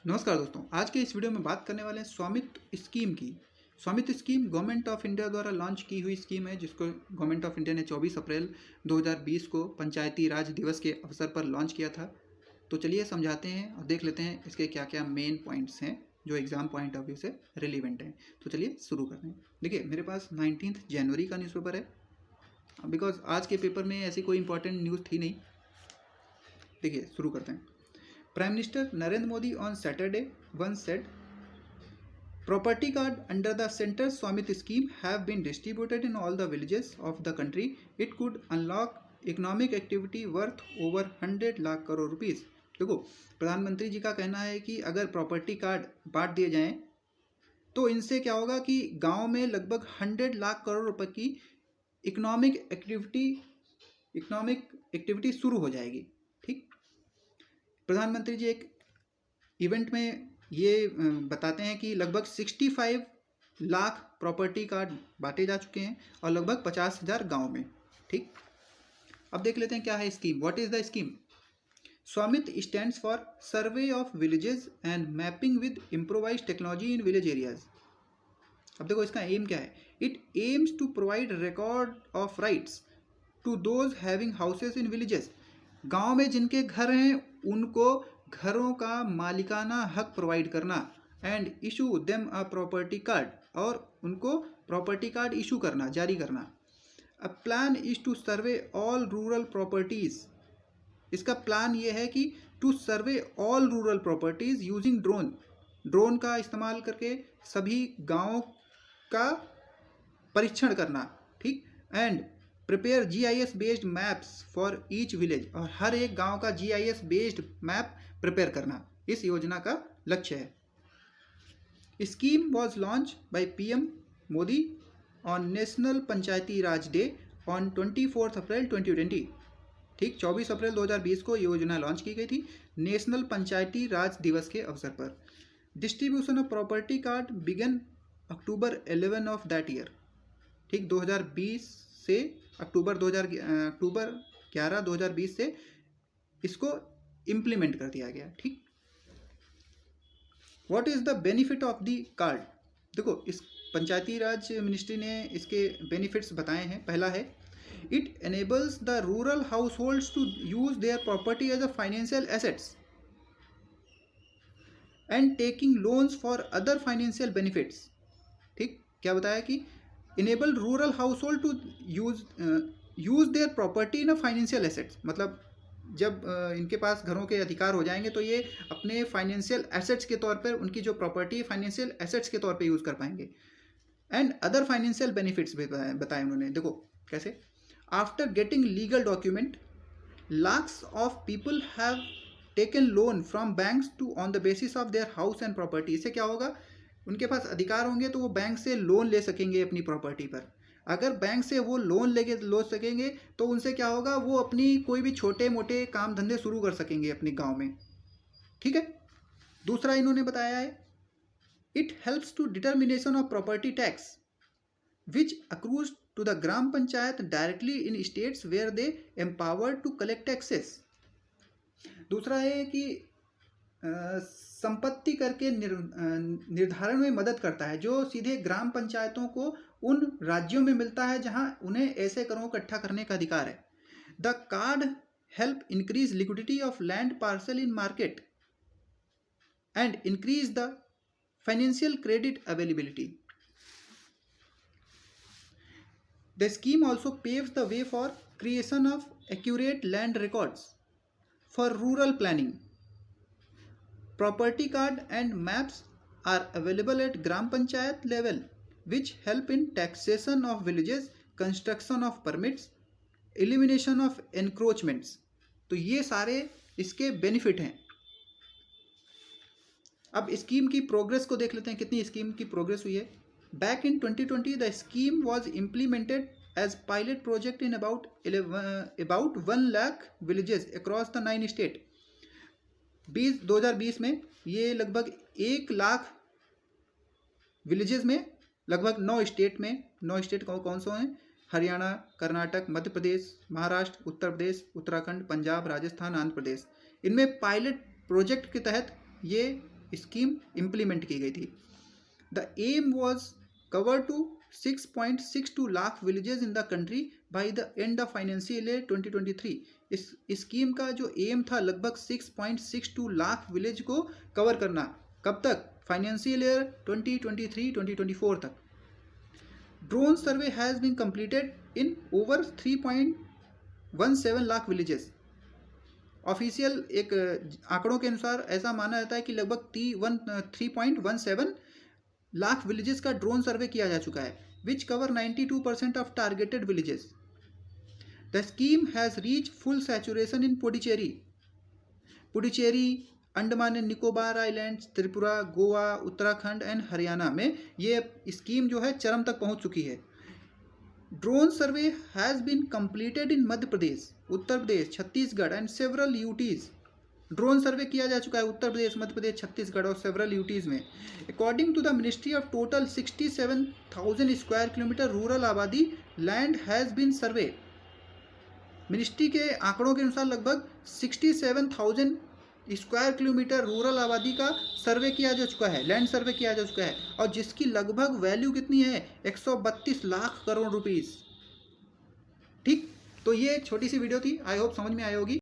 नमस्कार दोस्तों, आज के इस वीडियो में बात करने वाले हैं स्वामित्व स्कीम की। स्वामित्व स्कीम गवर्नमेंट ऑफ इंडिया द्वारा लॉन्च की हुई स्कीम है, जिसको गवर्नमेंट ऑफ इंडिया ने 24 अप्रैल 2020 को पंचायती राज दिवस के अवसर पर लॉन्च किया था। तो चलिए समझाते हैं और देख लेते हैं इसके क्या क्या मेन पॉइंट्स हैं जो एग्जाम पॉइंट ऑफ व्यू से रिलीवेंट हैं। तो चलिए शुरू करते हैं। देखिए, मेरे पास 19 जनवरी का न्यूज़पेपर है, बिकॉज आज के पेपर में ऐसी कोई इंपॉर्टेंट न्यूज़ थी नहीं। देखिए, शुरू करते हैं। Prime Minister Narendra Modi on Saturday once said, property card under the centre's Swamit scheme have been distributed in all the villages of the country. It could unlock economic activity worth over 100 lakh crore rupees. देखो, प्रधानमंत्री जी का कहना है कि अगर property card बांट दिए जाएं तो इनसे क्या होगा कि गांव में लगभग 100 लाख करोड़ रुपए की इकोनॉमिक एक्टिविटी शुरू हो जाएगी। ठीक, प्रधानमंत्री जी एक इवेंट में ये बताते हैं कि लगभग 65 लाख प्रॉपर्टी कार्ड बांटे जा चुके हैं और लगभग 50,000 गाँव में। ठीक, अब देख लेते हैं क्या है scheme. What is the scheme? Svamitva stands for survey of villages and mapping with improvised technology in village areas. अब देखो इसका एम क्या है। It aims to provide record of rights to those having houses in villages. गांव में जिनके घर हैं उनको घरों का मालिकाना हक प्रोवाइड करना, and issue them a property card, और उनको प्रॉपर्टी कार्ड इशू करना, जारी करना। A plan is to survey all rural properties. इसका प्लान ये है कि to survey all rural properties using drone का इस्तेमाल करके सभी गांवों का परीक्षण करना। ठीक, and prepare GIS based maps for each village, और हर एक गांव का GIS बेस्ड मैप प्रिपेयर करना इस योजना का लक्ष्य है। Scheme was launch by PM Modi on national Panchayati Raj day on 24 अप्रैल 2020। ठीक, 24 अप्रैल 2020 को योजना लॉन्च की गई थी नेशनल पंचायती राज दिवस के अवसर पर। Distribution of property card began October 11 of that year. ठीक, 2020 से अक्टूबर 11 2020 से इसको इम्प्लीमेंट कर दिया गया। ठीक, what is the benefit of the card? देखो, इस पंचायती राज मिनिस्ट्री ने इसके बेनिफिट्स बताए हैं। पहला है, it enables the rural households to use their property as a financial assets and taking loans for other financial benefits. ठीक, क्या बताया कि enable rural household to use their property in a financial assets, मतलब जब इनके पास घरों के अधिकार हो जाएंगे तो ये अपने फाइनेंशियल एसेट्स के तौर पर उनकी जो प्रॉपर्टी है फाइनेंशियल एसेट्स के तौर पे यूज़ कर पाएंगे। एंड अदर फाइनेंशियल बेनिफिट्स भी बताए उन्होंने। देखो कैसे। After getting legal document, lakhs of people have taken loan from banks to on the basis of their house and property। इससे क्या होगा, उनके पास अधिकार होंगे तो वो बैंक से लोन ले सकेंगे अपनी प्रॉपर्टी पर। अगर बैंक से वो लोन लेके लो सकेंगे तो उनसे क्या होगा, वो अपनी कोई भी छोटे मोटे काम धंधे शुरू कर सकेंगे अपने गांव में। ठीक है। दूसरा इन्होंने बताया है, it helps to determination of property tax which accrues to the gram panchayat directly in states where they empowered to collect taxes। दूसरा है कि संपत्ति कर के निर्धारण में मदद करता है, जो सीधे ग्राम पंचायतों को उन राज्यों में मिलता है जहां उन्हें ऐसे करों को इकट्ठा करने का अधिकार है। The card help increase liquidity of land parcel in market and increase the financial credit availability. The scheme also paves the way for creation of accurate land records for rural planning. Property card and maps are available at Gram Panchayat level, which help in taxation of villages, construction of permits, elimination of encroachments। तो ये सारे इसके benefit हैं। अब scheme की progress को देख लेते हैं, कितनी स्कीम की प्रोग्रेस हुई है। Back in 2020, the scheme was implemented as pilot project in about 1 lakh villages across the 9 states। 2020 में ये लगभग 1 लाख विलेजेस में, लगभग 9 स्टेट में, 9 स्टेट कौन से हैं, हरियाणा, कर्नाटक, मध्य प्रदेश, महाराष्ट्र, उत्तर प्रदेश, उत्तराखंड, पंजाब, राजस्थान, आंध्र प्रदेश। इनमें पायलट प्रोजेक्ट के तहत ये स्कीम इम्प्लीमेंट की गई थी। The aim was cover to 6.62 lakh villages in the country by the end of financial year 2023। इस स्कीम का जो एम था लगभग 6.62 लाख विलेज को कवर करना। कब तक? फाइनेंशियल ईयर 2023-2024 तक। Drone survey has been completed in over 3.17 lakh villages. Official एक आंकड़ों के अनुसार ऐसा माना जाता है कि लगभग 3.17 लाख विलेजेस का ड्रोन सर्वे किया जा चुका है, which cover 92% of targeted villages. The scheme has reach full saturation in Puducherry, Andaman and Nicobar islands, Tripura, Goa, Uttarakhand and Haryana में ये स्कीम जो है चरम तक पहुंच चुकी है। Drone survey has been completed in Madhya Pradesh, Uttar Pradesh, Chhattisgarh and several UTs. Drone survey किया जा चुका है उत्तर प्रदेश, मध्य प्रदेश, छत्तीसगढ़ और सेवरल यूटीज़ में। According to the ministry of total 67,000 square kilometre rural abadi land has been survey. Ministry के आंकड़ों के अनुसार लगभग 67,000 स्क्वायर किलोमीटर रूरल आबादी का सर्वे किया जा चुका है, लैंड सर्वे किया जा चुका है, और जिसकी लगभग वैल्यू कितनी है? 132 लाख करोड़ रुपीस। ठीक, तो ये छोटी सी वीडियो थी, आई होप समझ में आई होगी।